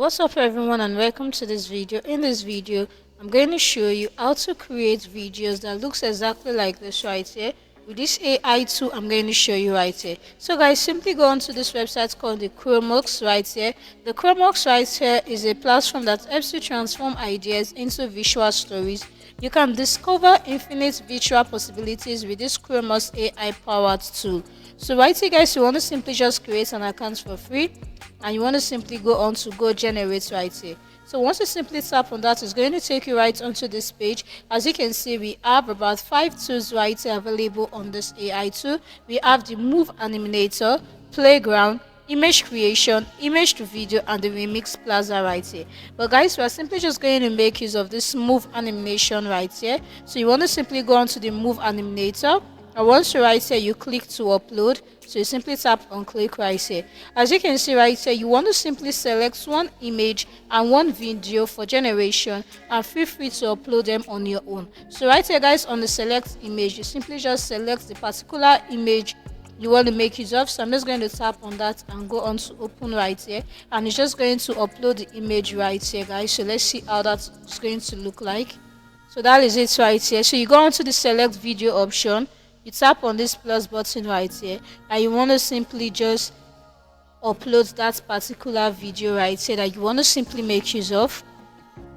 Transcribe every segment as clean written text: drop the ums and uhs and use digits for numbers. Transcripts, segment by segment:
What's up everyone, and welcome to this video. In this video I'm going to show you how to create videos that looks exactly like this right here with this AI tool. I'm going to show you right here. So guys, simply go onto this website called the Chromebox right here. The Chromebox right here is a platform that helps you transform ideas into visual stories. You can discover infinite visual possibilities with this Chromebox AI powered tool. So right here guys, you want to simply just create an account for free, and you want to simply go on to go generate right here. So once you simply tap on that, it's going to take you right onto this page. As you can see, we have about 5 tools right here available on this AI tool. We have the Move Animator, Playground, image creation, image to video, and the Remix Plaza right here. But guys, we are simply just going to make use of this Move Animation right here. So you want to simply go onto the Move Animator, and once you're right here, you click to upload. So you simply tap on click right here. As you can see right here, you want to simply select one image and one video for generation, and feel free to upload them on your own. So right here guys, on the select image, you simply just select the particular image you want to make use of. So I'm just going to tap on that and go on to open right here, and it's just going to upload the image right here guys. So let's see how that's going to look like. So that is it right here. So you go on to the select video option, you tap on this plus button right here, and you want to simply just upload that particular video right here that you want to simply make use of.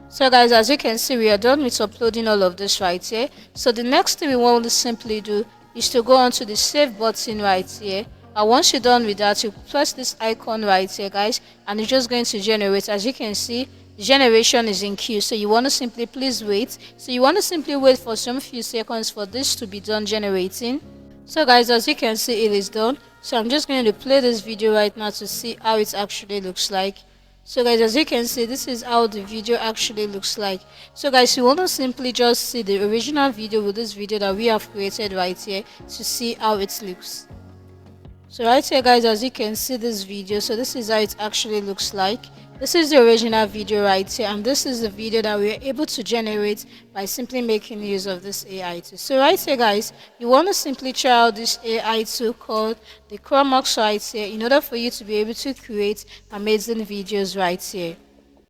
So guys, as you can see, we are done with uploading all of this right here. So the next thing we want to simply do is to go on to the save button right here, and once you're done with that, you press this icon right here guys, and it's just going to generate. As you can see, the generation is in queue, so you want to simply please wait. So you want to simply wait for some few seconds for this to be done generating. So guys, as you can see, it is done. So I'm just going to play this video right now to see how it actually looks like. So guys, as you can see, this is how the video actually looks like. So guys, you want to simply just see the original video with this video that we have created right here to see how it looks. So right here guys, as you can see this video, so this is how it actually looks like. This is the original video right here, and this is the video that we are able to generate by simply making use of this AI tool. So right here guys, you want to simply try out this AI tool called the Chromebox right here in order for you to be able to create amazing videos right here.